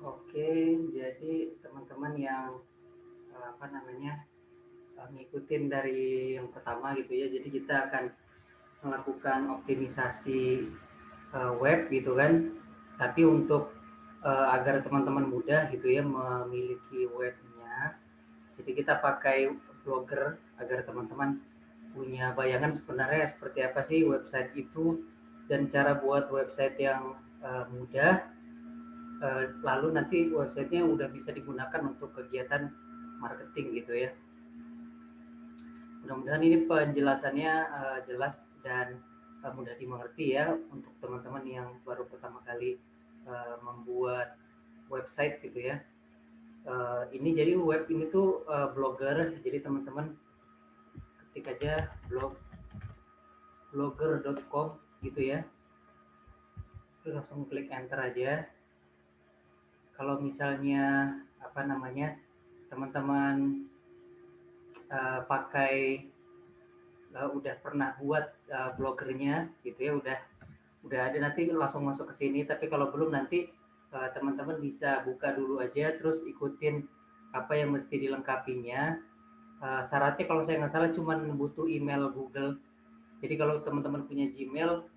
Oke, jadi teman-teman yang apa namanya ngikutin dari yang pertama gitu ya. Jadi kita akan melakukan optimisasi web gitu kan. Tapi untuk agar teman-teman mudah gitu ya memiliki webnya, jadi kita pakai Blogger agar teman-teman punya bayangan sebenarnya seperti apa sih website itu dan cara buat website yang mudah. Lalu nanti websitenya udah bisa digunakan untuk kegiatan marketing gitu ya. Mudah-mudahan ini penjelasannya jelas dan mudah dimengerti ya untuk teman-teman yang baru pertama kali membuat website gitu ya. Ini jadi web ini tuh Blogger, jadi teman-teman ketik aja blogger.com gitu ya. Terus langsung klik enter aja. Kalau misalnya apa namanya teman-teman pakai udah pernah buat blogernya gitu ya, udah ada, nanti langsung masuk ke sini. Tapi kalau belum, nanti teman-teman bisa buka dulu aja terus ikutin apa yang mesti dilengkapinya. Syaratnya kalau saya nggak salah cuma butuh email Google. Jadi kalau teman-teman punya Gmail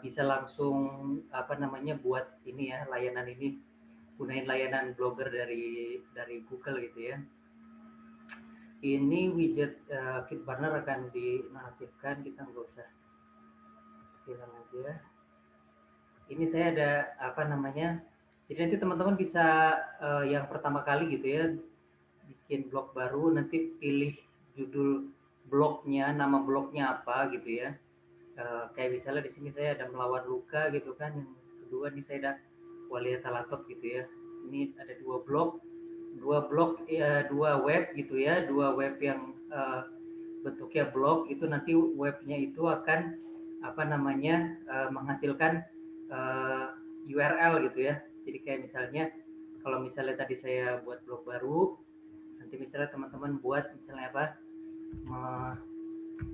bisa langsung apa namanya buat ini ya, layanan ini, gunain layanan blogger dari Google gitu ya. Ini widget Kitburner akan dinonaktifkan, kita nggak usah, silang aja. Ini saya ada apa namanya, jadi nanti teman-teman bisa yang pertama kali gitu ya bikin blog baru, nanti pilih judul blognya, nama blognya apa gitu ya. Kayak misalnya di sini saya ada melawan luka gitu kan, yang kedua nih saya ada Walia Talatot gitu ya. Ini ada dua blog ya, dua web gitu ya, dua web yang bentuknya blog. Itu nanti webnya itu akan apa namanya menghasilkan URL gitu ya. Jadi kayak misalnya kalau misalnya tadi saya buat blog baru, nanti misalnya teman-teman buat misalnya apa,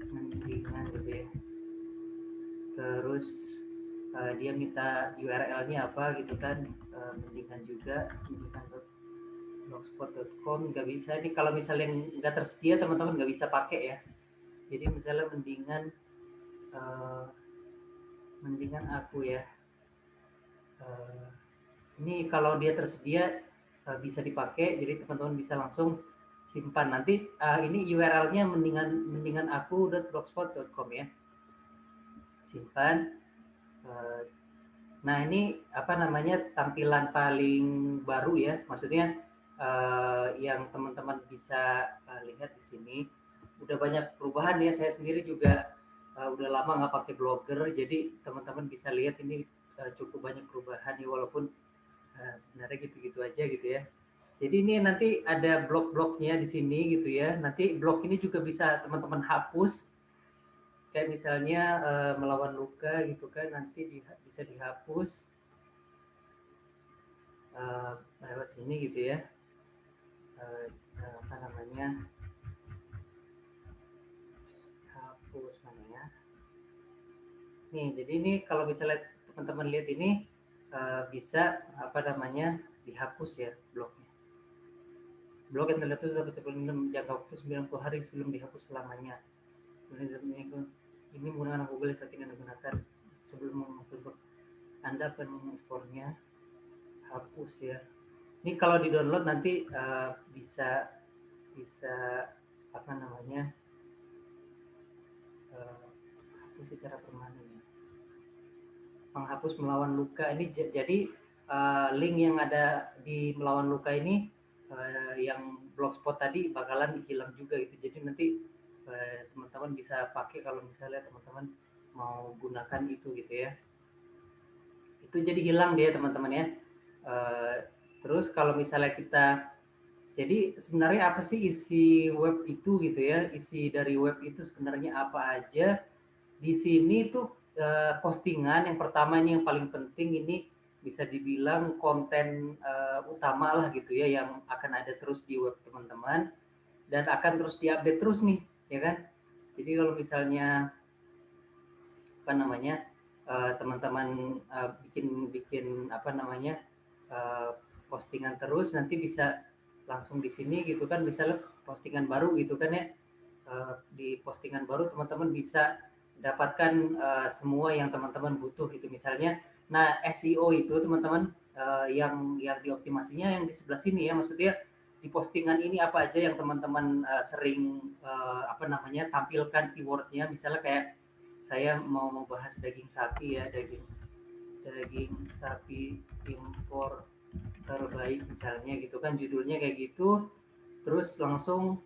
mendingan gitu ya, terus dia minta URL-nya apa gitu kan, mendingan juga, mendingan.blogspot.com nggak bisa. Ini kalau misalnya nggak tersedia teman-teman nggak bisa pakai ya. Jadi misalnya uh, mendingan aku ya, uh, ini kalau dia tersedia bisa dipakai, jadi teman-teman bisa langsung simpan. Nanti ini URL-nya mendingan aku.blogspot.com ya, simpan. uh, Nah, ini apa namanya tampilan paling baru ya, maksudnya yang teman-teman bisa lihat di sini. Udah banyak perubahan ya, saya sendiri juga udah lama nggak pakai blogger, jadi teman-teman bisa lihat ini cukup banyak perubahan ya, walaupun sebenarnya gitu-gitu aja gitu ya. Jadi ini nanti ada blog-blognya di sini gitu ya. Nanti blog ini juga bisa teman-teman hapus. Kayak misalnya melawan luka gitu kan, nanti bisa dihapus lewat sini gitu ya. Uh, apa namanya, hapus mana ya. Nih, jadi ini kalau misalnya teman-teman lihat ini bisa apa namanya dihapus ya blognya. Blog yang terletak dapat terpendam jangka waktu 90 hari sebelum dihapus selamanya. Ini menggunakan Google saat ini digunakan sebelum mengupload. Anda akan mengekspornya, hapus ya. Ini kalau di download nanti bisa bisa apa namanya hapus secara permanen ya. Menghapus melawan luka ini jadi link yang ada di melawan luka ini yang blogspot tadi bakalan hilang juga gitu. Jadi nanti teman-teman bisa pakai kalau misalnya teman-teman mau gunakan itu gitu ya. Itu jadi hilang dia teman-teman ya. Terus kalau misalnya kita, jadi sebenarnya apa sih isi web itu gitu ya, isi dari web itu sebenarnya apa aja. Di sini tuh postingan yang pertama ini yang paling penting, ini bisa dibilang konten utama lah gitu ya, yang akan ada terus di web teman-teman dan akan terus diupdate terus nih ya kan. Jadi kalau misalnya apa namanya teman-teman bikin bikin apa namanya postingan terus, nanti bisa langsung di sini gitu kan, misalnya postingan baru gitu kan ya, di postingan baru teman-teman bisa dapatkan semua yang teman-teman butuh gitu misalnya. Nah SEO itu teman-teman yang dioptimasinya yang di sebelah sini ya, maksudnya di postingan ini apa aja yang teman-teman sering tampilkan keywordnya, misalnya kayak saya mau membahas daging sapi ya, daging daging sapi impor terbaik misalnya gitu kan, judulnya kayak gitu. Terus langsung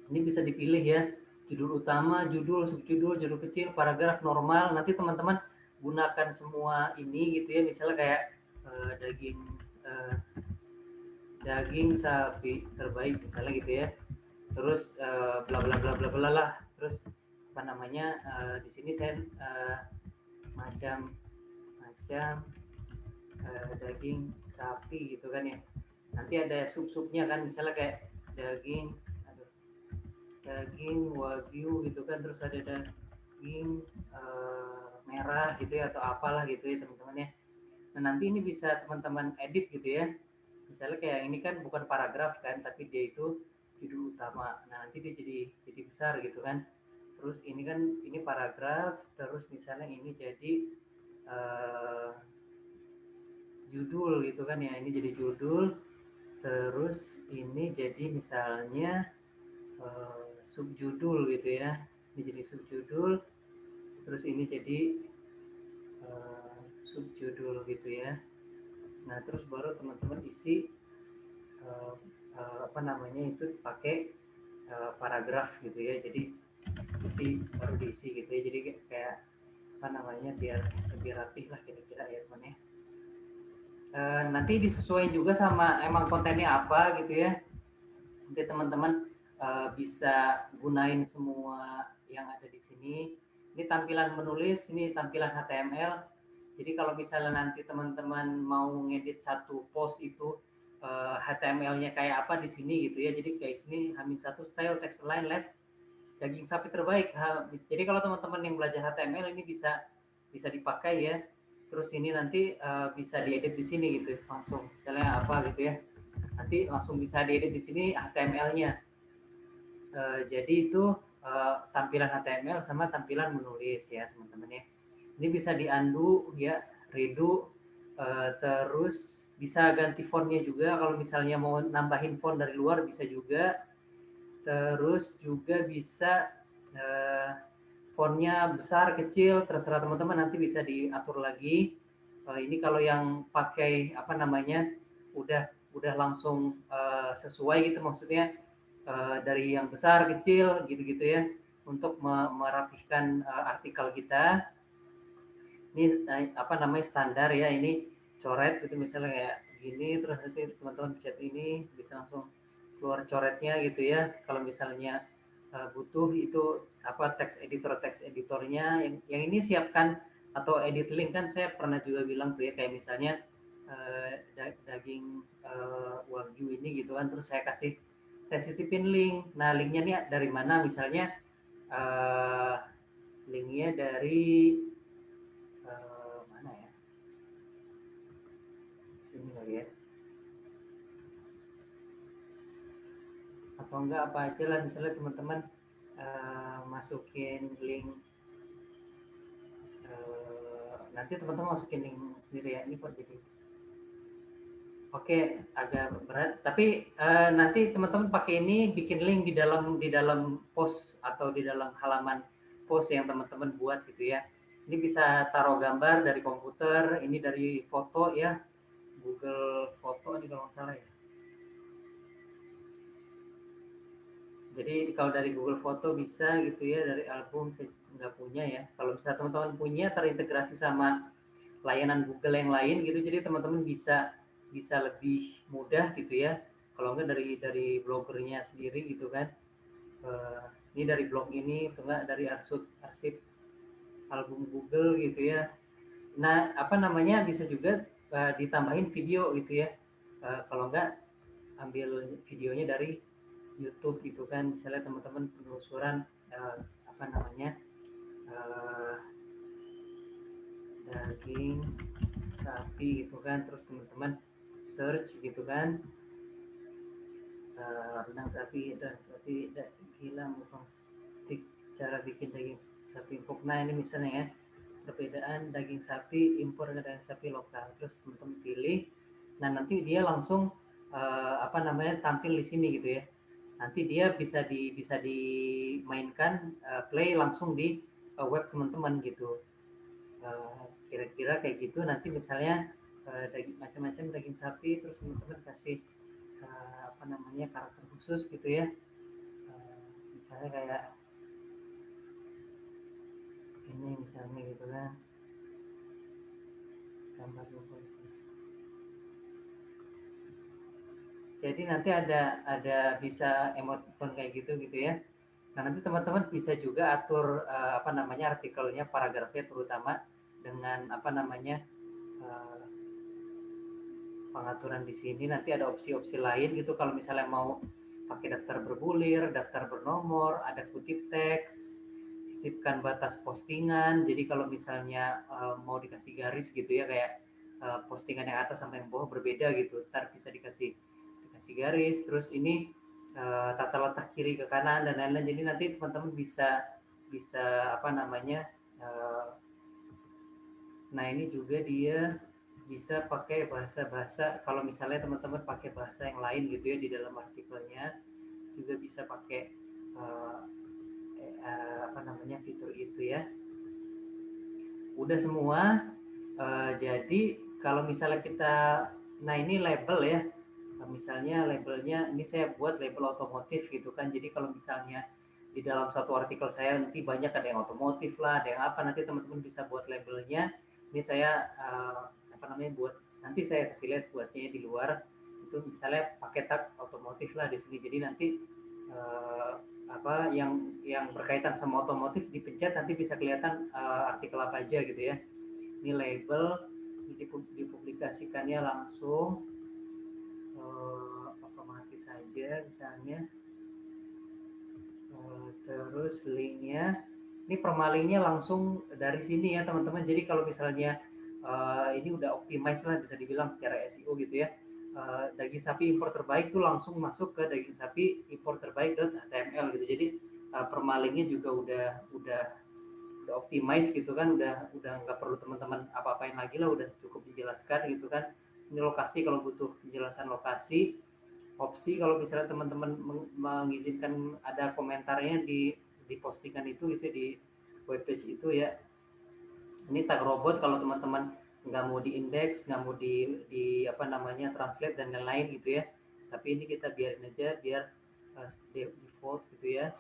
ini bisa dipilih ya, judul utama, judul, subjudul, judul kecil, paragraf, normal. Nanti teman-teman gunakan semua ini gitu ya, misalnya kayak daging uh, daging sapi terbaik misalnya gitu ya. Terus bla bla bla bla bla lah. Terus apa namanya, di sini saya macam macam daging sapi gitu kan ya. Nanti ada sub-subnya kan, misalnya kayak daging daging wagyu gitu kan, terus ada daging merah gitu ya, atau apalah gitu ya teman-teman ya. Nah nanti ini bisa teman-teman edit gitu ya, misalnya kayak ini kan bukan paragraf kan, tapi dia itu judul utama. Nah nanti dia jadi besar gitu kan. Terus ini kan ini paragraf, terus misalnya ini jadi uh, judul gitu kan ya, ini jadi judul. Terus ini jadi misalnya subjudul gitu ya, ini jadi subjudul. Terus ini jadi subjudul gitu ya. Nah terus baru teman-teman isi apa namanya itu pakai paragraf gitu ya, jadi isi baru diisi gitu ya, jadi kayak apa namanya, biar lebih rapih lah kira-kira ya teman ya. Nanti disesuaikan juga sama emang kontennya apa gitu ya, nanti teman-teman bisa gunain semua yang ada di sini. Ini tampilan menulis, ini tampilan HTML. Jadi kalau misalnya nanti teman-teman mau ngedit satu post itu HTML-nya kayak apa di sini gitu ya. Jadi kayak sini H-1 style text align left daging sapi terbaik. Jadi kalau teman-teman yang belajar HTML ini bisa bisa dipakai ya. Terus ini nanti bisa diedit di sini gitu langsung. Misalnya apa gitu ya. Nanti langsung bisa diedit di sini HTML-nya. Jadi itu tampilan HTML sama tampilan menulis ya teman-teman ya. Ini bisa di undo ya, redo, terus bisa ganti fontnya juga, kalau misalnya mau nambahin font dari luar bisa juga. Terus juga bisa fontnya besar kecil terserah teman-teman, nanti bisa diatur lagi. Ini kalau yang pakai apa namanya udah langsung sesuai gitu, maksudnya dari yang besar kecil gitu-gitu ya, untuk merapihkan artikel kita. Ini apa namanya standar ya, ini coret gitu misalnya kayak gini, terus nanti teman-teman pencet ini bisa langsung keluar coretnya gitu ya. Kalau misalnya butuh itu apa teks editornya yang ini siapkan, atau edit link kan saya pernah juga bilang tuh ya, kayak misalnya daging wagyu ini gitu kan, terus saya sisipin link. Nah linknya nih dari mana, misalnya linknya dari mana ya, sini kali ya, atau enggak apa aja lah, misalnya teman-teman masukin link, nanti teman-teman masukin link sendiri ya. Ini kok jadi oke, agak berat, tapi nanti teman-teman pakai ini bikin link di dalam post atau di dalam halaman post yang teman-teman buat gitu ya. Ini bisa taruh gambar dari komputer, ini dari foto ya, Google Foto ini kalau nggak salah ya. Jadi kalau dari Google Foto bisa gitu ya, dari album saya nggak punya ya. Kalau misalnya teman-teman punya terintegrasi sama layanan Google yang lain gitu, jadi teman-teman bisa bisa lebih mudah gitu ya. Kalau nggak dari blogernya sendiri gitu kan. Ini dari blog ini, atau enggak dari arsip album Google gitu ya. Nah apa namanya, bisa juga ditambahin video gitu ya. Kalau nggak ambil videonya dari YouTube gitu kan, misalnya teman-teman penelusuran apa namanya daging sapi gitu kan, terus teman-teman search gitu kan, rendang sapi gila mukbang stick, cara bikin daging sapi empuk. Nah ini misalnya ya, perbedaan daging sapi impor dengan daging sapi lokal, terus teman-teman pilih. Nah nanti dia langsung apa namanya tampil di sini gitu ya, nanti dia bisa dimainkan, play langsung di web teman-teman gitu. Kira-kira kayak gitu. Nanti misalnya daging macam-macam daging sapi, terus teman-teman kasih apa namanya karakter khusus gitu ya. Misalnya kayak ini misalnya gitu kan, gambar logo. Jadi nanti ada bisa emoticon kayak gitu gitu ya. Nah nanti teman-teman bisa juga atur apa namanya artikelnya, paragrafnya terutama dengan apa namanya pengaturan di sini. Nanti ada opsi-opsi lain gitu, kalau misalnya mau pakai daftar berbulir, daftar bernomor, ada kutip teks, sisipkan batas postingan. Jadi kalau misalnya mau dikasih garis gitu ya, kayak postingan yang atas sama yang bawah berbeda gitu, ntar bisa dikasih garis. Terus ini tata letak kiri ke kanan dan lain-lain. Jadi nanti teman-teman bisa bisa apa namanya nah ini juga dia bisa pakai bahasa-bahasa, kalau misalnya teman-teman pakai bahasa yang lain gitu ya di dalam artikelnya, juga bisa pakai uh, apa namanya fitur itu ya. Udah semua. Jadi kalau misalnya kita, nah ini label ya, misalnya labelnya ini saya buat label otomotif gitu kan. Jadi kalau misalnya di dalam satu artikel saya nanti banyak ada yang otomotif lah, ada yang apa, nanti teman-teman bisa buat labelnya. Ini saya apa namanya buat, nanti saya kasih lihat buatnya di luar itu, misalnya pakai tag otomotif lah di sini. Jadi nanti apa yang berkaitan sama otomotif dipencet, nanti bisa kelihatan artikel apa aja gitu ya. Ini label, dipublikasikannya langsung otomatis saja misalnya. Terus linknya, ini permalingnya langsung dari sini ya teman-teman. Jadi kalau misalnya ini udah optimize lah bisa dibilang secara SEO gitu ya. Daging sapi impor terbaik tuh langsung masuk ke daging sapi impor terbaik.html gitu. Jadi permalingnya juga udah optimize gitu kan, udah nggak perlu teman-teman apa-apain lagi lah, udah cukup dijelaskan gitu kan. Ini lokasi kalau butuh penjelasan lokasi, opsi kalau misalnya teman-teman mengizinkan ada komentarnya di postingan itu gitu di webpage itu ya. Ini tag robot kalau teman-teman nggak mau diindeks, nggak mau di apa namanya translate dan lain-lain gitu ya. Tapi ini kita biarin aja biar default gitu ya.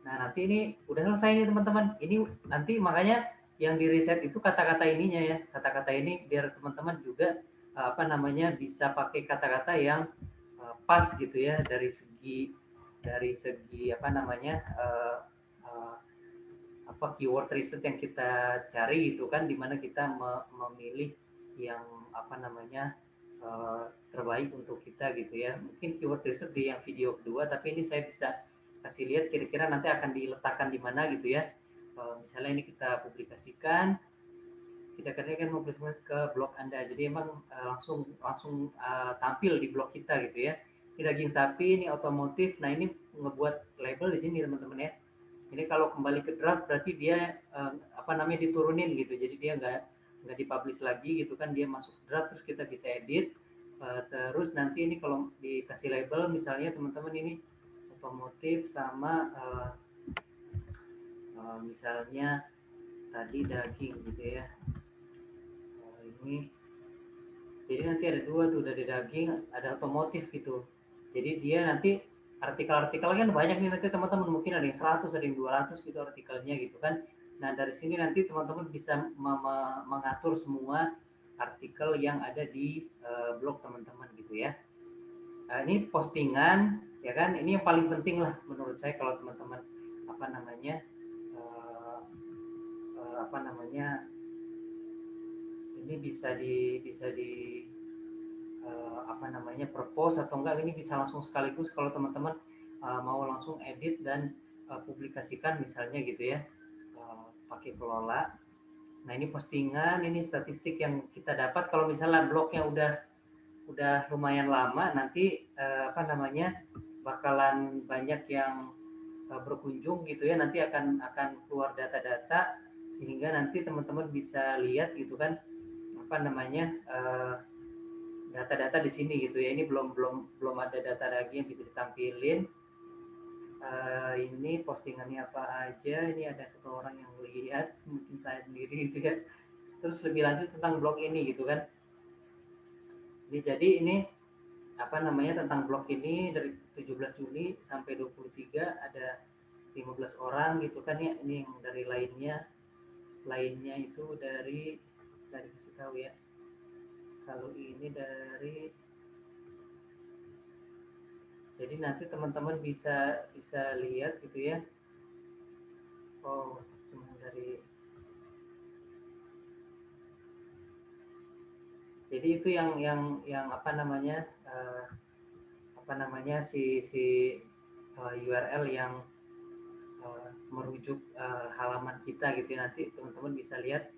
Nah nanti ini udah selesai nih teman-teman. Ini nanti makanya yang di reset itu kata-kata ininya ya. Kata-kata ini biar teman-teman juga apa namanya bisa pakai kata-kata yang pas gitu ya, dari segi apa namanya apa keyword riset yang kita cari itu kan, dimana kita memilih yang apa namanya terbaik untuk kita gitu ya. Mungkin keyword riset di yang video kedua, tapi ini saya bisa kasih lihat kira-kira nanti akan diletakkan di mana gitu ya. Misalnya ini kita publikasikan, kita kan publikasikan ke blog Anda, jadi emang langsung langsung tampil di blog kita gitu ya. Ini daging sapi, ini otomotif. Nah ini ngebuat label di sini teman-teman ya. Ini kalau kembali ke draft berarti dia apa namanya diturunin gitu, jadi dia nggak dipublish lagi gitu kan, dia masuk draft terus kita bisa edit. Terus nanti ini kalau dikasih label misalnya teman-teman ini otomotif sama misalnya tadi daging gitu ya. Ini jadi nanti ada dua tuh, dari daging ada otomotif gitu. Jadi dia nanti artikel-artikelnya kan banyak nih, nanti teman-teman mungkin ada yang 100, ada yang 200 gitu artikelnya gitu kan. Nah dari sini nanti teman-teman bisa mengatur semua artikel yang ada di blog teman-teman gitu ya. Nah, ini postingan ya kan, ini yang paling penting lah menurut saya kalau teman-teman apa namanya apa namanya ini bisa di apa namanya propose atau enggak, ini bisa langsung sekaligus kalau teman-teman mau langsung edit dan publikasikan misalnya gitu ya, pakai Kelola. Nah ini postingan, ini statistik yang kita dapat kalau misalnya blognya udah lumayan lama, nanti apa namanya bakalan banyak yang berkunjung gitu ya, nanti akan keluar data-data sehingga nanti teman-teman bisa lihat gitu kan apa namanya data-data di sini gitu ya. Ini belum ada data lagi yang bisa ditampilin. Ini postingannya apa aja, ini ada satu orang yang lihat, mungkin saya sendiri gitu ya. Terus lebih lanjut tentang blog ini gitu kan. Jadi ini apa namanya tentang blog ini dari 17 Juli sampai 23 ada 15 orang gitu kan ya. Ini yang dari lainnya itu dari kasih tahu ya. Kalau ini dari, jadi nanti teman-teman bisa bisa lihat gitu ya. Oh, cuma dari, jadi itu yang apa namanya si URL yang merujuk halaman kita gitu ya. Nanti teman-teman bisa lihat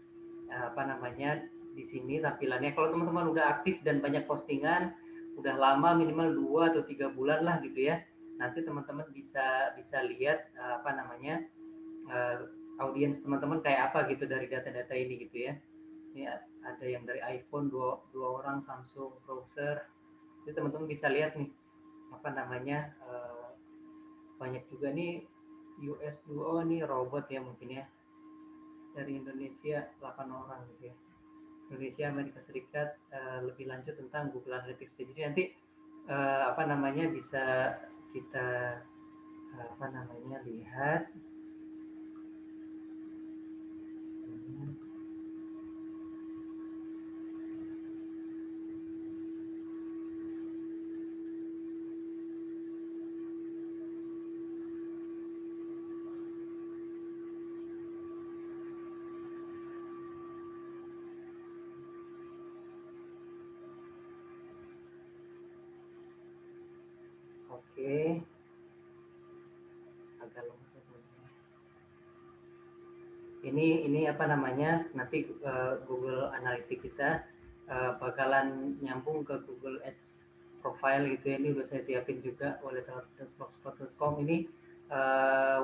apa namanya di sini tampilannya. Kalau teman-teman udah aktif dan banyak postingan, udah lama minimal 2 atau 3 bulan lah gitu ya. Nanti teman-teman bisa bisa lihat apa namanya audiens teman-teman kayak apa gitu dari data-data ini gitu ya. Ini ada yang dari iPhone dua orang, Samsung browser. Jadi teman-teman bisa lihat nih apa namanya banyak juga nih US duo nih robot ya mungkin ya, dari Indonesia 8 orang gitu ya. Indonesia, Amerika Serikat, lebih lanjut tentang Google Analytics. Jadi nanti apa namanya bisa kita apa namanya lihat. Oke, agak lengkap. Ini apa namanya nanti Google Analytics kita bakalan nyambung ke Google Ads profile gitu ya. Ini udah saya siapin juga oleh blogspot.com. Ini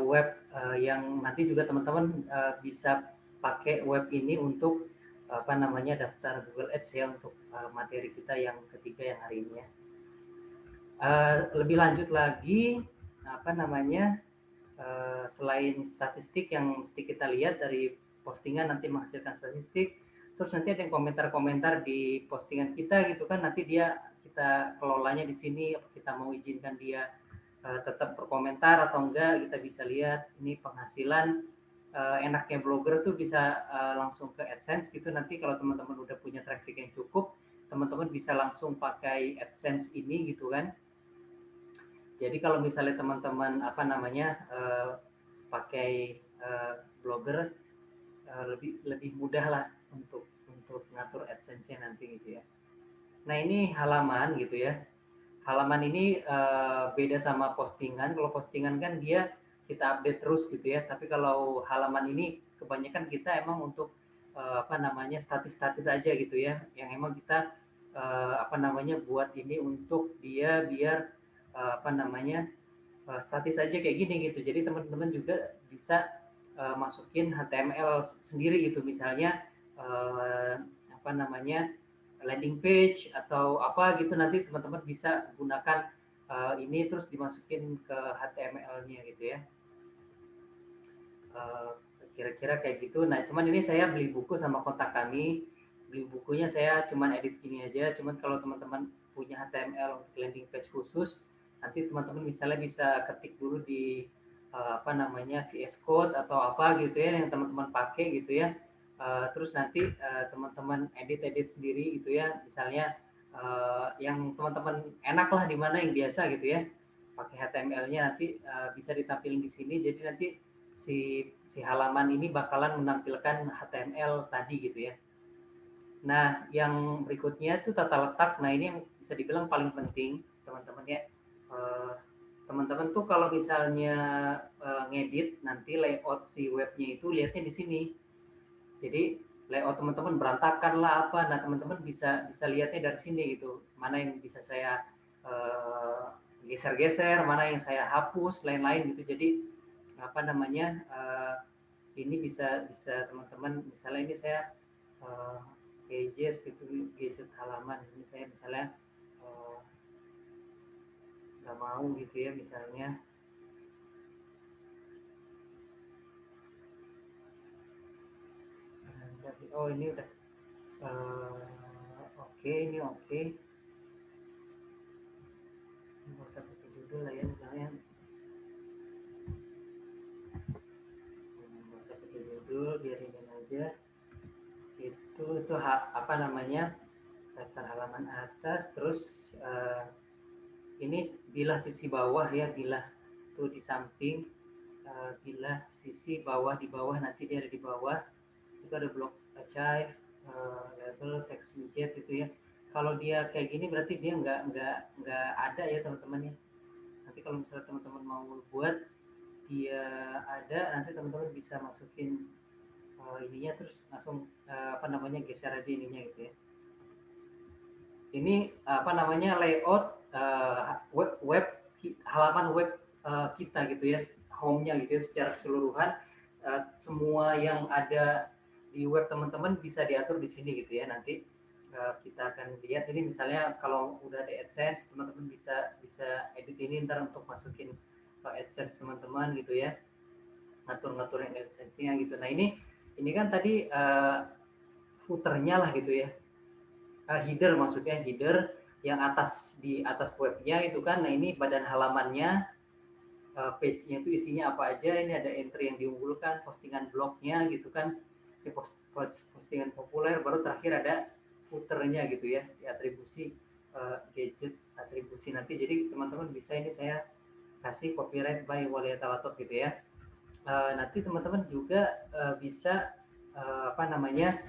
web yang nanti juga teman-teman bisa pakai web ini untuk apa namanya daftar Google Ads ya, untuk materi kita yang ketiga yang hari ini ya. Lebih lanjut lagi apa namanya selain statistik yang mesti kita lihat dari postingan nanti menghasilkan statistik, terus nanti ada yang komentar-komentar di postingan kita gitu kan, nanti kita kelolanya di sini, kita mau izinkan dia tetap berkomentar atau enggak, kita bisa lihat ini penghasilan. Enaknya blogger tuh bisa langsung ke AdSense gitu, nanti kalau teman-teman udah punya traffic yang cukup, teman-teman bisa langsung pakai AdSense ini gitu kan. Jadi kalau misalnya teman-teman apa namanya pakai blogger lebih lebih mudah lah untuk ngatur AdSense-nya nanti gitu ya. Nah ini halaman gitu ya. Halaman ini beda sama postingan. Kalau postingan kan dia kita update terus gitu ya. Tapi kalau halaman ini kebanyakan kita emang untuk apa namanya statis-statis aja gitu ya. Yang emang kita apa namanya buat ini untuk dia biar apa namanya statis aja kayak gini gitu. Jadi teman-teman juga bisa masukin HTML sendiri gitu, misalnya apa namanya landing page atau apa gitu, nanti teman-teman bisa gunakan ini terus dimasukin ke HTML-nya gitu ya. Kira-kira kayak gitu. Nah, cuman ini saya beli buku sama kontak kami. Beli bukunya saya cuman edit gini aja. Cuman kalau teman-teman punya HTML untuk landing page khusus, nanti teman-teman misalnya bisa ketik dulu di apa namanya VS Code atau apa gitu ya yang teman-teman pakai gitu ya. Terus nanti teman-teman edit-edit sendiri gitu ya. Misalnya yang teman-teman enak lah di mana yang biasa gitu ya. Pakai HTML-nya nanti bisa ditampilkan di sini. Jadi nanti si halaman ini bakalan menampilkan HTML tadi gitu ya. Nah, yang berikutnya itu tata letak. Nah, ini yang bisa dibilang paling penting, teman-teman ya. Teman-teman tuh kalau misalnya ngedit nanti layout si webnya itu lihatnya di sini. Jadi layout teman-teman berantakan lah apa, nah teman-teman bisa lihatnya dari sini gitu, mana yang bisa saya geser-geser, mana yang saya hapus, lain-lain gitu. Jadi apa namanya, ini bisa teman-teman, misalnya ini saya pages gitu, gadget halaman, ini saya misalnya nggak mau gitu ya, misalnya oh ini udah oke, ini oke, nggak usah pakai judul lah ya, misalnya nggak usah pakai judul, biarin aja. Itu apa namanya, daftar halaman atas, terus ini bilah sisi bawah ya, bilah tuh di samping, bilah sisi bawah, di bawah nanti dia ada di bawah itu ada blok archive, label, text widget itu ya. Kalau dia kayak gini berarti dia nggak ada ya teman-teman ya. Nanti kalau misalnya teman-teman mau buat dia ada, nanti teman-teman bisa masukin ininya, terus langsung apa namanya, geser aja ininya gitu ya. Ini apa namanya, layout web halaman web kita gitu ya, home-nya gitu ya, secara keseluruhan. Semua yang ada di web teman-teman bisa diatur di sini gitu ya. Nanti kita akan lihat ini, misalnya kalau udah ada AdSense, teman-teman bisa edit ini ntar untuk masukin AdSense teman-teman gitu ya, ngatur-ngaturin AdSense-nya gitu. Nah ini kan tadi footernya lah gitu ya, header, maksudnya header yang di atas webnya itu kan. Nah ini badan halamannya, page-nya itu isinya apa aja. Ini ada entry yang diunggulkan, postingan blognya gitu kan, postingan populer, baru terakhir ada footernya gitu ya, di atribusi gadget, atribusi nanti. Jadi teman-teman bisa, ini saya kasih copyright by Walia Talatot gitu ya. Nanti teman-teman juga bisa apa namanya,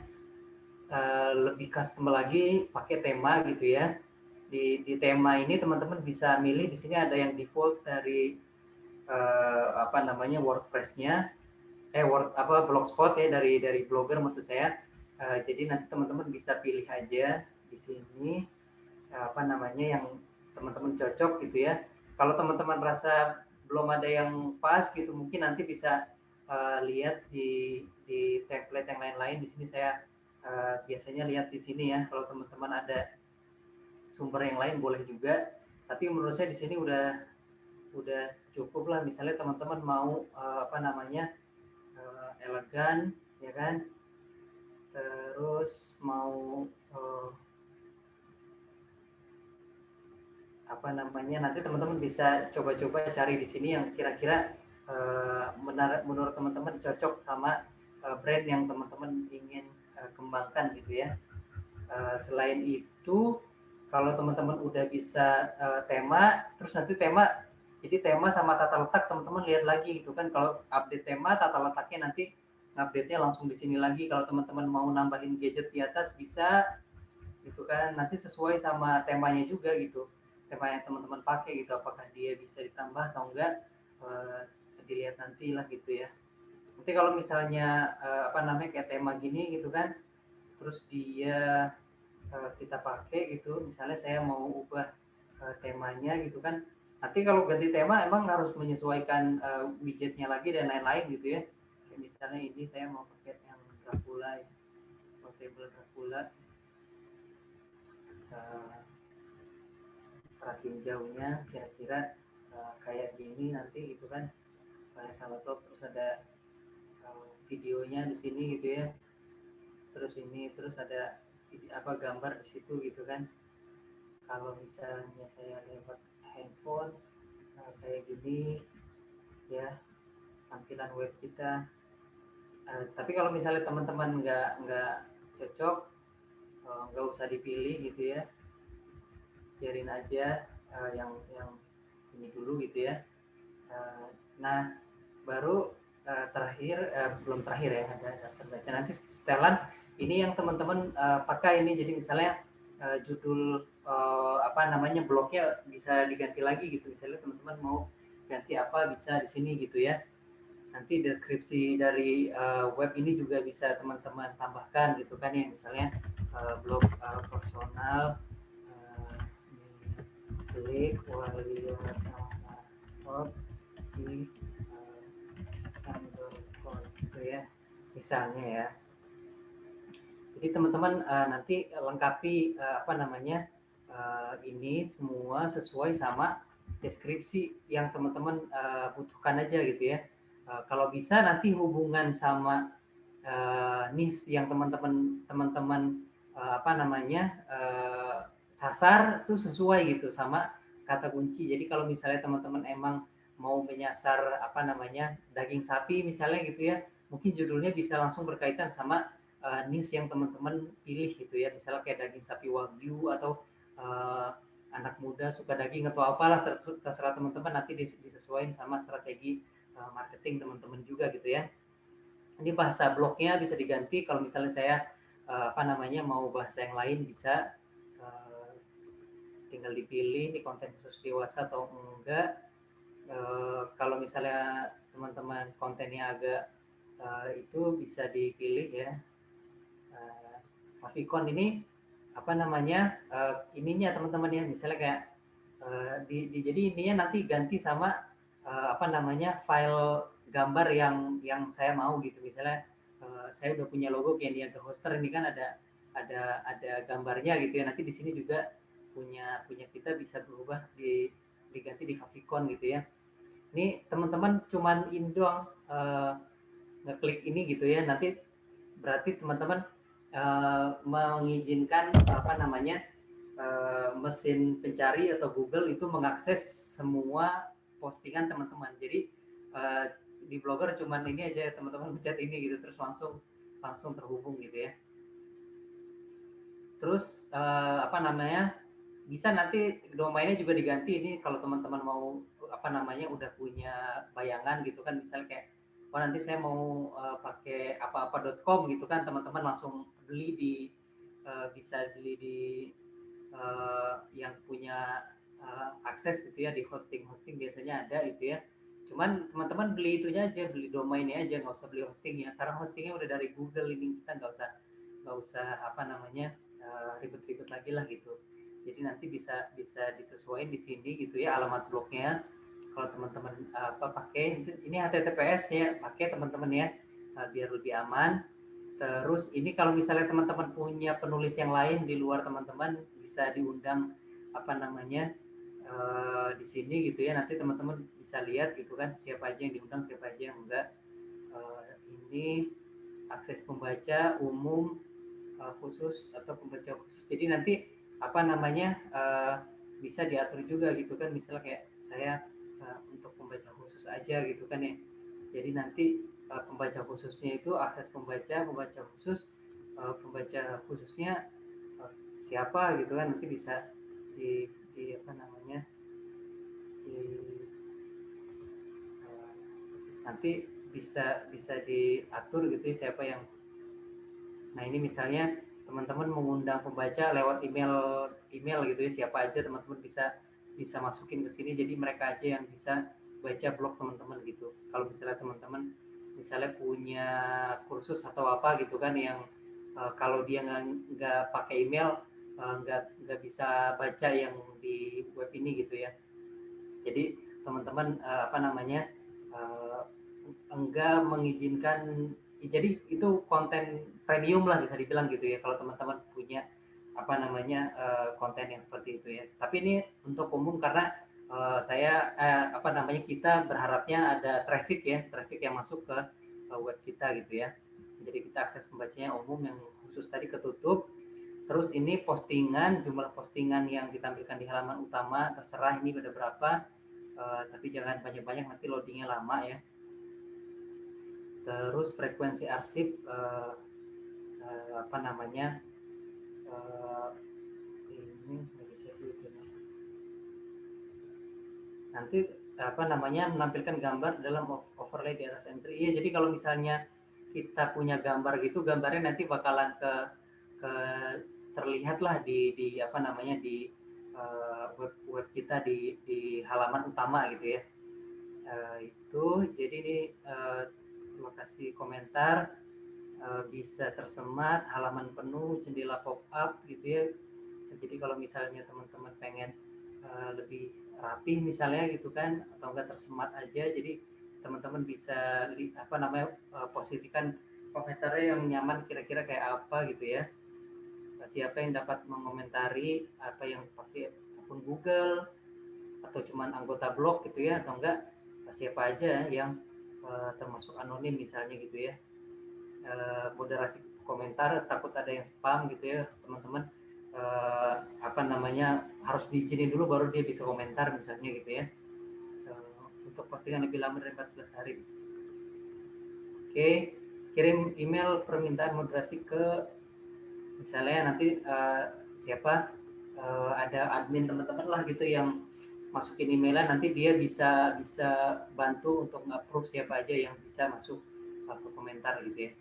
lebih custom lagi pakai tema gitu ya. Di tema ini teman-teman bisa milih, di sini ada yang default dari apa namanya, WordPress-nya, Blogspot ya, dari blogger maksud saya. Jadi nanti teman-teman bisa pilih aja di sini apa namanya yang teman-teman cocok gitu ya. Kalau teman-teman rasa belum ada yang pas gitu, mungkin nanti bisa lihat di template yang lain-lain. Di sini saya biasanya lihat di sini ya. Kalau teman-teman ada sumber yang lain boleh juga. Tapi menurut saya di sini udah cukup lah. Misalnya teman-teman mau apa namanya, elegan ya kan, terus mau apa namanya, nanti teman-teman bisa coba-coba cari di sini yang kira-kira menurut teman-teman cocok sama brand yang teman-teman ingin kembangkan gitu ya. Selain itu, kalau teman-teman udah bisa tema, terus nanti jadi tema sama tata letak teman-teman lihat lagi gitu kan. Kalau update tema, tata letaknya nanti update-nya langsung di sini lagi. Kalau teman-teman mau nambahin gadget di atas bisa gitu kan, nanti sesuai sama temanya juga gitu, tema yang teman-teman pakai gitu, apakah dia bisa ditambah atau enggak, dilihat nanti lah gitu ya. Nanti kalau misalnya apa namanya, kayak tema gini gitu kan, terus dia kita pakai gitu, misalnya saya mau ubah temanya gitu kan, nanti kalau ganti tema emang harus menyesuaikan widgetnya lagi dan lain-lain gitu ya. Kayak misalnya ini saya mau pakai yang Dracula ya, portable Dracula, perhatiin jauhnya kira-kira kayak gini nanti gitu kan, kayak laptop, terus ada videonya di sini gitu ya, terus ini, terus ada apa, gambar di situ gitu kan. Kalau misalnya saya lewat handphone kayak gini ya tampilan web kita. Tapi kalau misalnya teman-teman nggak cocok, nggak usah dipilih gitu ya, biarin aja yang ini dulu gitu ya. Nah baru terakhir, belum terakhir ya, ada terbaca nanti setelan ini yang teman-teman pakai ini. Jadi misalnya judul apa namanya, blognya bisa diganti lagi gitu, misalnya teman-teman mau ganti apa bisa di sini gitu ya. nanti deskripsi dari web ini juga bisa teman-teman tambahkan gitu kan ya, misalnya blog personal klik Walia di Sandor.com gitu ya, misalnya ya. Jadi teman-teman nanti lengkapi apa namanya ini semua sesuai sama deskripsi yang teman-teman butuhkan aja gitu ya. Kalau bisa nanti hubungan sama niche yang teman-teman apa namanya sasar itu sesuai gitu sama kata kunci. Jadi kalau misalnya teman-teman emang mau menyasar apa namanya daging sapi misalnya gitu ya, mungkin judulnya bisa langsung berkaitan sama niche yang teman-teman pilih gitu ya, misalnya kayak daging sapi wagyu atau anak muda suka daging atau apalah, terserah teman-teman, nanti disesuaikan sama strategi marketing teman-teman juga gitu ya. Ini bahasa blognya bisa diganti, kalau misalnya saya apa namanya mau bahasa yang lain bisa tinggal dipilih di konten khusus dewasa atau enggak. Kalau misalnya teman-teman kontennya agak itu bisa dipilih ya. Favicon ini apa namanya ininya teman-teman ya, misalnya kayak jadi ininya nanti ganti sama apa namanya file gambar yang saya mau gitu, misalnya saya udah punya logo kayak Niaga Hoster ini kan ada gambarnya gitu ya, nanti di sini juga punya kita bisa berubah diganti di favicon gitu ya. Ini teman-teman cuman ini doang ngeklik ini gitu ya, nanti berarti teman-teman mengizinkan apa namanya mesin pencari atau Google itu mengakses semua postingan teman-teman. Jadi di Blogger cuman ini aja, teman-teman pencet ini gitu terus langsung terhubung gitu ya. Terus apa namanya bisa nanti domainnya juga diganti ini kalau teman-teman mau apa namanya udah punya bayangan gitu kan, misalnya kayak nanti saya mau pakai apa-apa.com gitu kan, teman-teman langsung beli bisa beli di yang punya akses gitu ya, di hosting biasanya ada itu ya. Cuman teman-teman beli itunya aja, beli domainnya aja, nggak usah beli hostingnya, karena hostingnya udah dari Google ini, kita nggak usah apa namanya ribet-ribet lagi lah gitu. Jadi nanti bisa disesuaikan di sini gitu ya alamat blognya. Kalau teman-teman apa pakai ini HTTPS ya, pakai teman-teman ya biar lebih aman. Terus ini kalau misalnya teman-teman punya penulis yang lain di luar teman-teman, bisa diundang apa namanya di sini gitu ya. Nanti teman-teman bisa lihat gitu kan siapa aja yang diundang, siapa aja yang enggak. Ini akses pembaca umum khusus atau pembaca khusus. Jadi nanti apa namanya bisa diatur juga gitu kan. Misalnya kayak saya untuk pembaca khusus aja gitu kan ya. Jadi nanti pembaca khususnya itu akses pembaca khusus, pembaca khususnya siapa gitu kan, nanti bisa di apa namanya di nanti bisa diatur gitu ya siapa yang. Nah ini misalnya teman-teman mengundang pembaca lewat email gitu ya, siapa aja teman-teman bisa masukin ke sini, jadi mereka aja yang bisa baca blog teman-teman gitu. Kalau misalnya teman-teman misalnya punya kursus atau apa gitu kan yang kalau dia nggak pakai email nggak bisa baca yang di web ini gitu ya. Jadi teman-teman apa namanya enggak mengizinkan, jadi itu konten premium lah bisa dibilang gitu ya kalau teman-teman punya apa namanya konten yang seperti itu ya. Tapi ini untuk umum karena saya apa namanya kita berharapnya ada traffic ya, traffic yang masuk ke web kita gitu ya. Jadi kita akses pembacanya umum, yang khusus tadi ketutup. Terus ini postingan, jumlah postingan yang ditampilkan di halaman utama terserah ini udah berapa, tapi jangan banyak-banyak nanti loadingnya lama ya. Terus frekuensi arsip apa namanya ini nanti apa namanya menampilkan gambar dalam overlay di atas entry. Iya, jadi kalau misalnya kita punya gambar gitu, gambarnya nanti bakalan ke terlihat lah di apa namanya di web kita di halaman utama gitu ya. Itu jadi ini lokasi komentar bisa tersemat, halaman penuh, jendela pop-up gitu ya. Jadi kalau misalnya teman-teman pengen lebih rapi misalnya gitu kan, atau enggak tersemat aja, jadi teman-teman bisa posisikan komentarnya yang nyaman kira-kira kayak apa gitu ya. Siapa yang dapat mengomentari apa yang pakai akun Google atau cuman anggota blog gitu ya, atau enggak siapa aja yang termasuk anonim misalnya gitu ya. Moderasi komentar, takut ada yang spam gitu ya teman-teman, harus diizinin dulu baru dia bisa komentar misalnya gitu ya, untuk postingan lebih lama dari 14 hari. Oke, kirim email permintaan moderasi ke misalnya nanti siapa ada admin teman-teman lah gitu yang masukin emailnya, nanti dia bisa bantu untuk nge-approve siapa aja yang bisa masuk ke komentar gitu ya.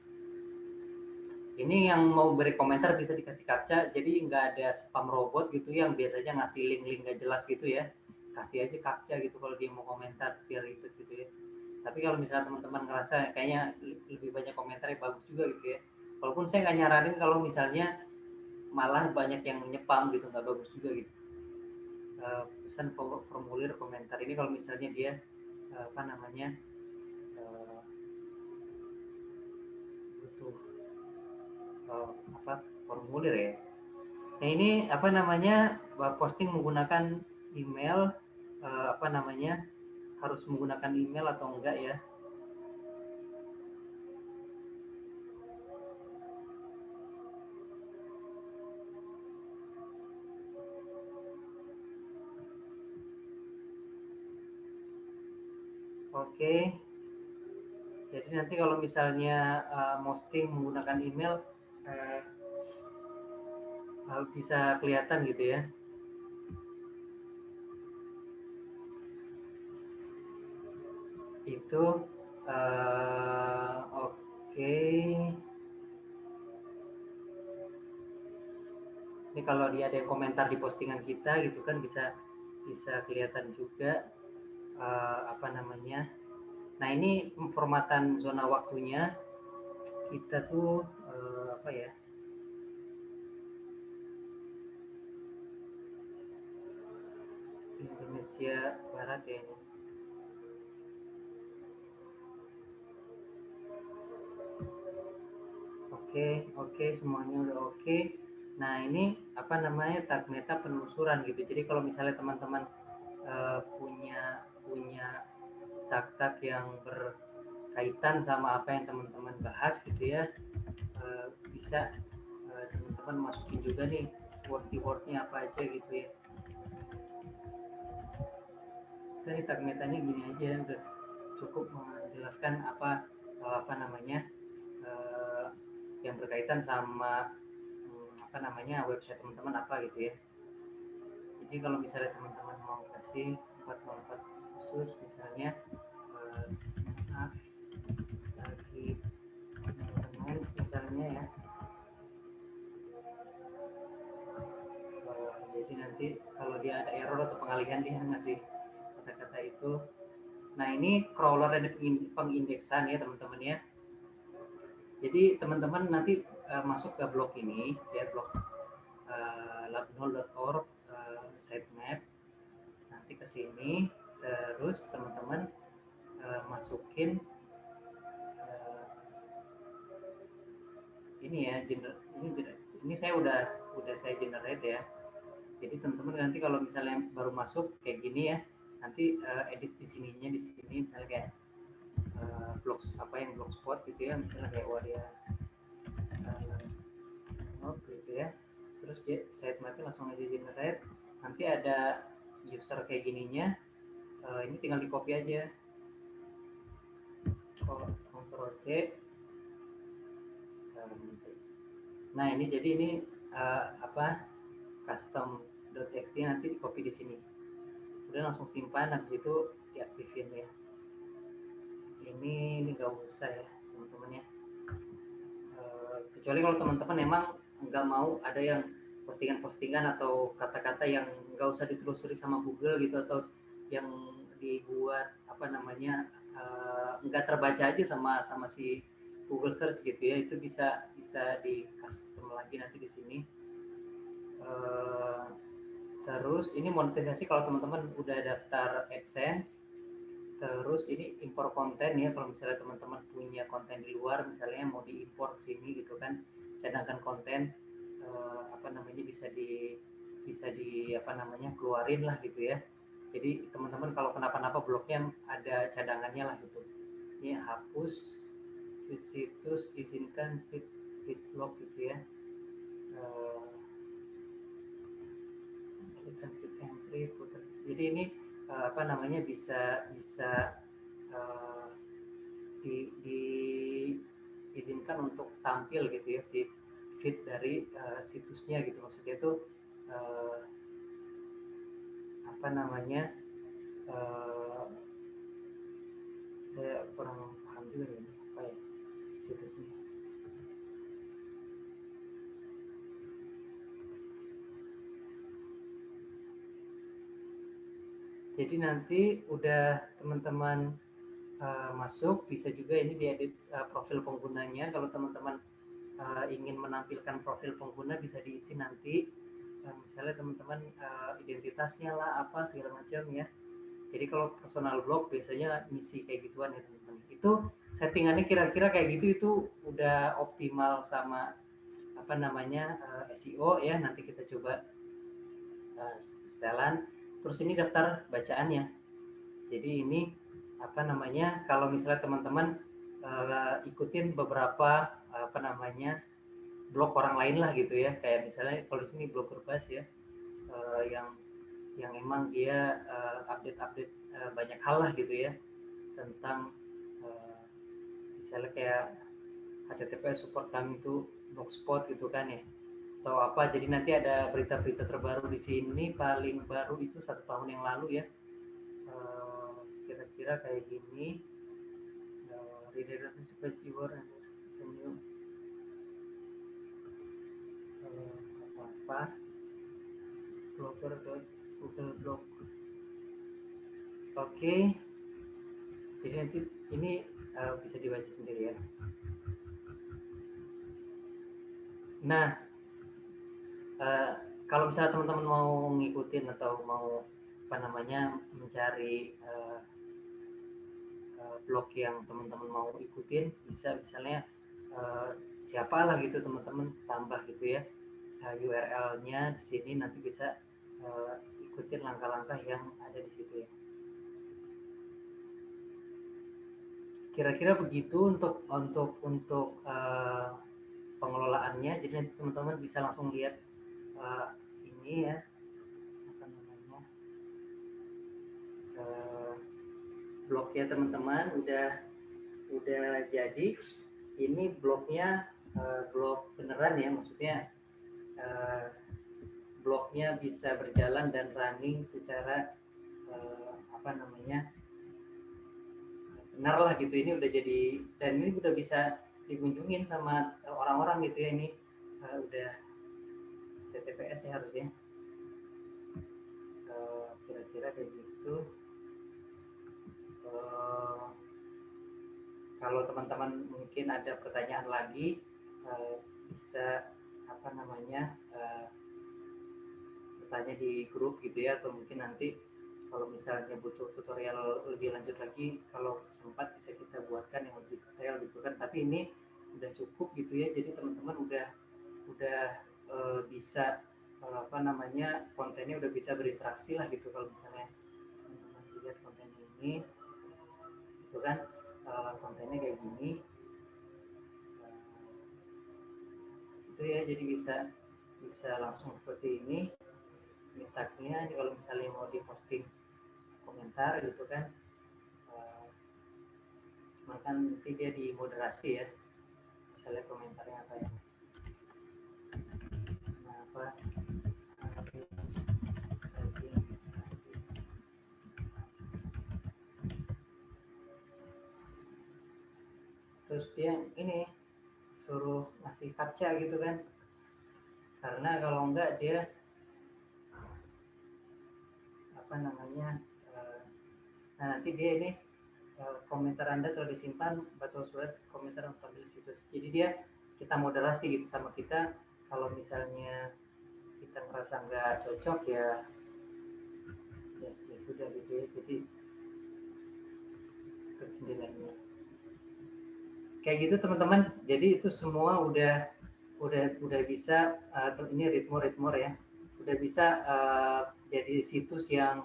Ini yang mau beri komentar bisa dikasih captcha, jadi nggak ada spam robot gitu yang biasanya ngasih link-link nggak jelas gitu ya. Kasih aja captcha gitu kalau dia mau komentar biar ribet gitu ya. Tapi kalau misalnya teman-teman ngerasa kayaknya lebih banyak komentarnya bagus juga gitu ya. Walaupun saya nggak nyaranin kalau misalnya malah banyak yang nyepam gitu, nggak bagus juga gitu. Pesan formulir komentar ini kalau misalnya dia butuh formulir ya. Nah ini posting menggunakan email, harus menggunakan email atau enggak ya. Oke, jadi nanti kalau misalnya posting menggunakan email bisa kelihatan gitu ya. Itu oke. Ini kalau dia ada yang komentar di postingan kita gitu kan bisa kelihatan juga Nah ini pemformatan zona waktunya kita tuh Indonesia Barat ya ini. Oke, semuanya udah oke. Nah ini tag meta penelusuran gitu. Jadi kalau misalnya teman-teman punya tag-tag yang berkaitan sama apa yang teman-teman bahas gitu ya, bisa teman-teman masukin juga nih keyword-keywordnya apa aja gitu ya. Dari tag metanya gini aja, udah cukup menjelaskan yang berkaitan sama website teman-teman apa gitu ya. Jadi kalau misalnya teman-teman mau kasih tempat-tempat khusus misalnya lagi maintenance misalnya ya, jadi nanti kalau dia ada error atau pengalihan dia ngasih kata-kata itu. Nah ini crawler dan pengindeksan ya teman-teman ya. Jadi teman-teman nanti masuk ke blog ini ya, blog labnol.org sitemap, nanti ke sini terus teman-teman masukin ini ya, ini saya udah saya generate ya. Jadi teman-teman nanti kalau misalnya baru masuk kayak gini ya, nanti edit di sininya, di sini misalnya kayak blogspot gitu ya, misalnya kayak waria gitu ya. Terus dia sitemapnya langsung aja generate. Nanti ada user kayak gininya, ini tinggal di copy aja, Ctrl C. Nah ini jadi ini custom.txt nanti di copy di sini. Udah langsung simpan, habis itu diaktifin ya. Ini nggak usah ya teman-teman ya. Kecuali kalau teman-teman emang nggak mau ada yang postingan-postingan atau kata-kata yang nggak usah ditelusuri sama Google gitu, atau yang dibuat apa namanya nggak terbaca aja sama si Google Search gitu ya, itu bisa di custom lagi nanti di sini. Terus ini monetisasi kalau teman-teman udah daftar AdSense. Terus ini impor konten ya, kalau misalnya teman-teman punya konten di luar misalnya mau diimpor ke sini gitu kan, cadangan konten apa namanya bisa di apa namanya keluarin lah gitu ya. Jadi teman-teman kalau kenapa-napa blognya ada cadangannya lah gitu. Ini hapus feed situs, izinkan feed blog gitu ya. Feed entry, footer. Jadi ini apa namanya bisa uh, diizinkan untuk tampil gitu ya si feed dari situsnya gitu, maksudnya itu uh, apa namanya saya kurang paham juga ini apa ya situsnya. Jadi nanti udah teman-teman masuk, bisa juga ini diedit profil penggunanya. Kalau teman-teman ingin menampilkan profil pengguna bisa diisi nanti, misalnya teman-teman identitasnya lah apa segala macam ya. Jadi kalau personal blog biasanya ngisi kayak gituan ya teman-teman. Itu settingannya kira-kira kayak gitu, itu udah optimal sama apa namanya SEO ya. Nanti kita coba setelan. Terus ini daftar bacaannya. Jadi ini apa namanya kalau misalnya teman-teman ikutin beberapa apa namanya blog orang lain lah gitu ya, kayak misalnya kalau di sini blog berbas ya, yang emang dia update banyak hal lah gitu ya tentang misalnya kayak HTTPS support kami itu blogspot gitu kan ya atau apa. Jadi nanti ada berita-berita terbaru di sini, paling baru itu 1 tahun yang lalu ya. Kira-kira kayak gini. Reader to keyword and new apa blogger.google.blog. Oke, jadi nanti ini bisa dibaca sendiri ya. Nah, kalau misalnya teman-teman mau ngikutin atau mau apa namanya mencari blog yang teman-teman mau ikutin, bisa misalnya siapalah gitu teman-teman tambah gitu ya URL-nya di sini, nanti bisa ikutin langkah-langkah yang ada di situ ya. Kira-kira begitu untuk pengelolaannya. Jadi nanti teman-teman bisa langsung lihat ini ya apa namanya blognya teman-teman udah jadi. Ini blognya blog beneran ya, maksudnya blognya bisa berjalan dan running secara apa namanya benar lah gitu. Ini udah jadi dan ini udah bisa dikunjungin sama orang-orang gitu ya. Ini udah TTPS ya harusnya. Kira-kira kayak gitu. Kalau teman-teman mungkin ada pertanyaan lagi bisa apa namanya bertanya di grup gitu ya, atau mungkin nanti kalau misalnya butuh tutorial lebih lanjut lagi, kalau sempat bisa kita buatkan yang lebih detail gitu kan. Tapi ini udah cukup gitu ya, jadi teman-teman udah bisa apa namanya kontennya udah bisa berinteraksi lah gitu. Kalau misalnya teman-teman lihat konten ini itu kan kontennya kayak gini itu ya, jadi bisa langsung seperti ini tagnya. Kalau misalnya mau diposting komentar gitu kan cuma kan nanti dia dimoderasi ya, misalnya komentarnya apa ya, nah apa terus dia ini suruh ngasih captcha gitu kan, karena kalau enggak dia apa namanya Nah, nanti dia ini komentar Anda telah disimpan, batu surat komentar untuk di situs. Jadi dia kita moderasi gitu sama kita. Kalau misalnya kita merasa nggak cocok ya, ya sudah gitu ya. Jadi itu nilainya. Kayak gitu teman-teman. Jadi itu semua udah bisa ini ritme ya. Udah bisa jadi situs yang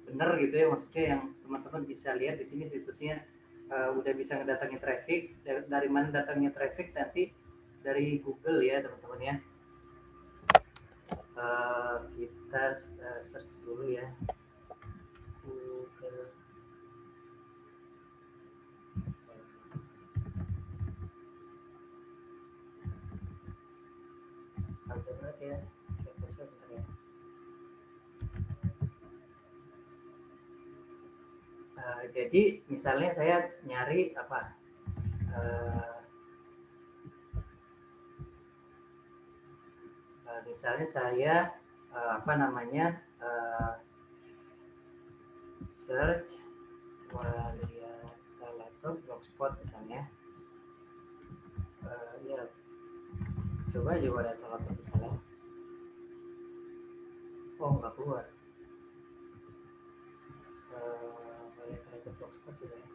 benar gitu ya, maksudnya yang teman-teman bisa lihat di sini situsnya udah bisa ngedatangin traffic. Dari mana datangnya traffic nanti dari Google ya teman-teman ya. Kita search dulu ya Google. Agak berat ya, bentar ya. Jadi misalnya saya nyari apa, misalnya saya apa namanya search Walia laptop blogspot misalnya. Ya coba aja Walia laptop misalnya. Oh nggak keluar. Walia laptop blogspot juga ya.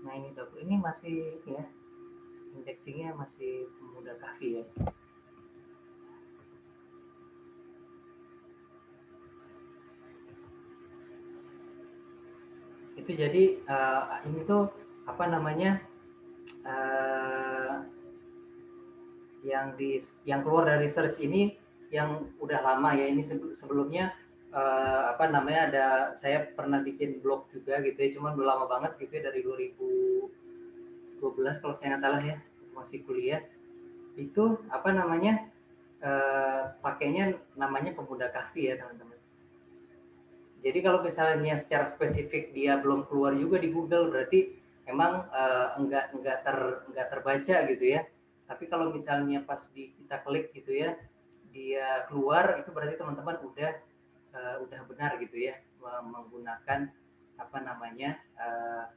Nah ini masih ya, indexingnya masih mudah kafi ya. Itu jadi ini tuh apa namanya yang keluar dari search ini yang udah lama ya. Ini sebelumnya apa namanya ada, saya pernah bikin blog juga gitu ya, cuman udah lama banget gitu ya, dari 2012 kalau saya nggak salah ya, masih kuliah. Itu apa namanya pakainya namanya Pemuda Kahfi ya teman-teman. Jadi kalau misalnya secara spesifik dia belum keluar juga di Google, berarti emang enggak terbaca gitu ya. Tapi kalau misalnya pas kita klik gitu ya, dia keluar, itu berarti teman-teman udah benar gitu ya, menggunakan apa namanya uh,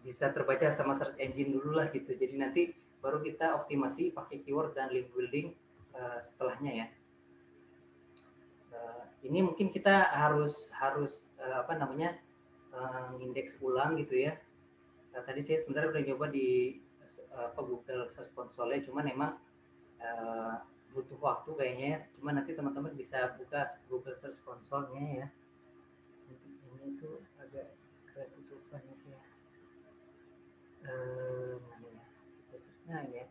bisa terbaca sama search engine dulu lah gitu. Jadi nanti baru kita optimasi pakai keyword dan link building setelahnya ya. Ini mungkin kita harus apa namanya indeks ulang gitu ya. Tadi saya sebenarnya udah nyoba di Google Search Console, cuman emang butuh waktu kayaknya. Cuman nanti teman-teman bisa buka Google Search Console-nya ya. Ini tuh agak ketutupan sih ya. Mana ya? Nah ini ya.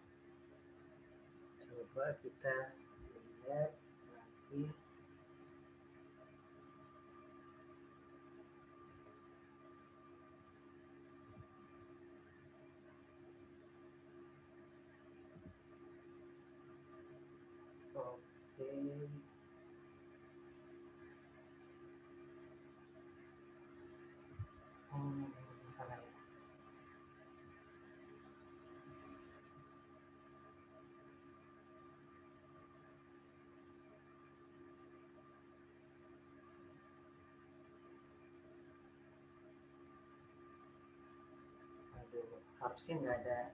Coba kita lihat nanti. Oke. Salah ya. Aduh, harusnya nggak ada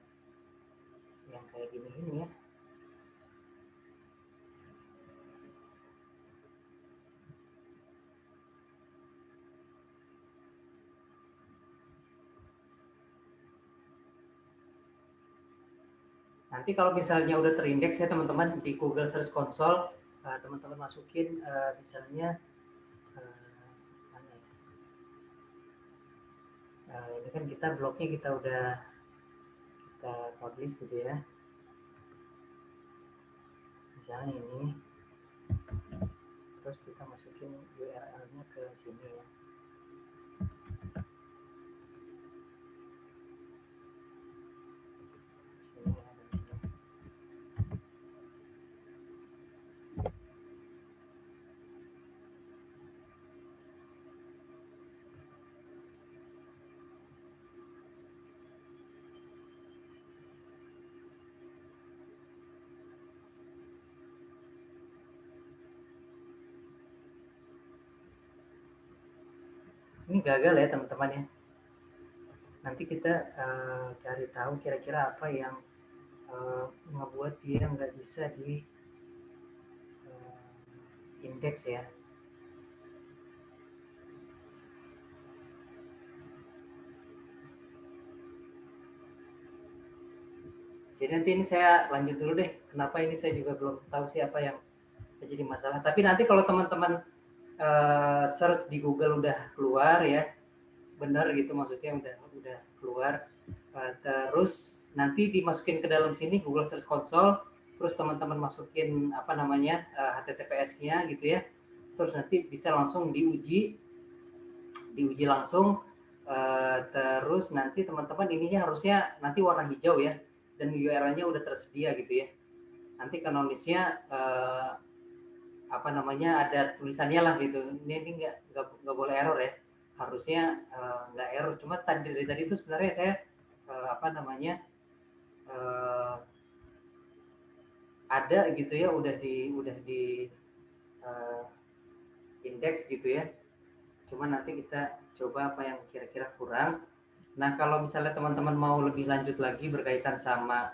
yang kayak gini ya. Nanti kalau misalnya udah terindeks ya teman-teman di Google Search Console, teman-teman masukin misalnya mana ya? Ini kan kita blognya kita udah kita publish gitu ya. Misalnya ini, terus kita masukin URL-nya ke sini ya. ini gagal ya teman-teman ya. Nanti kita cari tahu kira-kira apa yang ngebuat dia nggak bisa di indeks ya. Jadi nanti ini saya lanjut dulu deh. Kenapa ini saya juga belum tahu sih apa yang jadi masalah. Tapi nanti kalau teman-teman search di Google udah keluar ya, benar gitu maksudnya udah keluar. Terus nanti dimasukin ke dalam sini Google Search Console, terus teman-teman masukin apa namanya HTTPS-nya gitu ya. Terus nanti bisa langsung diuji langsung. Terus nanti teman-teman ininya harusnya nanti warna hijau ya, dan URL-nya udah tersedia gitu ya. Nanti kanonisnya apa namanya ada tulisannya lah gitu. Ini nggak boleh error ya. Harusnya nggak error. Cuma dari tadi itu sebenarnya saya apa namanya ada gitu ya, udah di indeks gitu ya. Cuma nanti kita coba apa yang kira-kira kurang. Nah, kalau misalnya teman-teman mau lebih lanjut lagi berkaitan sama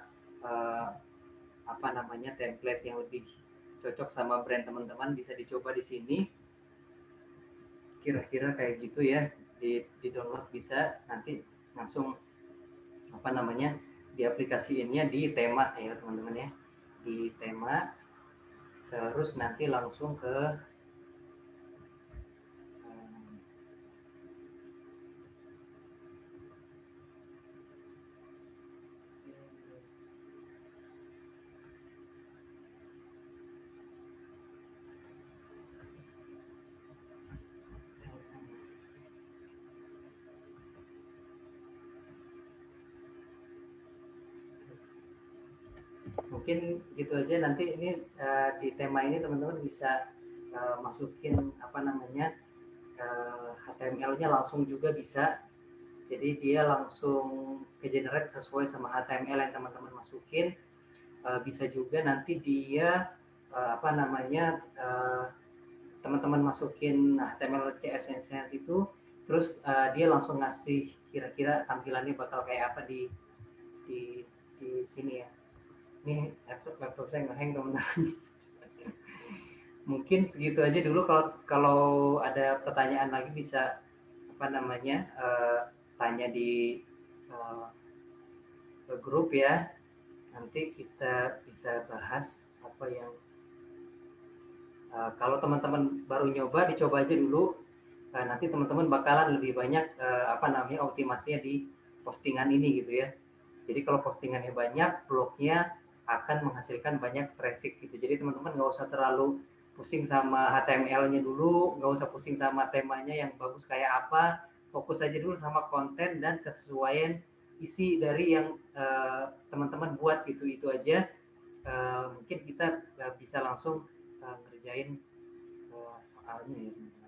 apa namanya template yang lebih cocok sama brand teman-teman, bisa dicoba di sini. Kira-kira kayak gitu ya, di download bisa, nanti langsung apa namanya diaplikasiinnya di tema ya teman-teman ya, di tema, terus nanti langsung ke mungkin gitu aja. Nanti ini di tema ini teman-teman bisa masukin apa namanya HTML-nya langsung juga bisa. Jadi dia langsung ke generate sesuai sama HTML yang teman-teman masukin. Bisa juga nanti dia apa namanya teman-teman masukin HTML CSS itu, terus dia langsung ngasih kira-kira tampilannya bakal kayak apa di sini ya. Ini laptop saya ngehang teman-teman. Mungkin segitu aja dulu. Kalau ada pertanyaan lagi bisa apa namanya tanya di grup ya. Nanti kita bisa bahas apa yang kalau teman-teman baru nyoba, dicoba aja dulu. Nanti teman-teman bakalan lebih banyak apa namanya optimasinya di postingan ini gitu ya. Jadi kalau postingannya banyak, blognya akan menghasilkan banyak traffic gitu. Jadi teman-teman nggak usah terlalu pusing sama HTML-nya dulu, nggak usah pusing sama temanya yang bagus kayak apa. Fokus aja dulu sama konten dan kesesuaian isi dari yang teman-teman buat gitu. Itu aja. Mungkin kita bisa langsung ngerjain soalnya ya.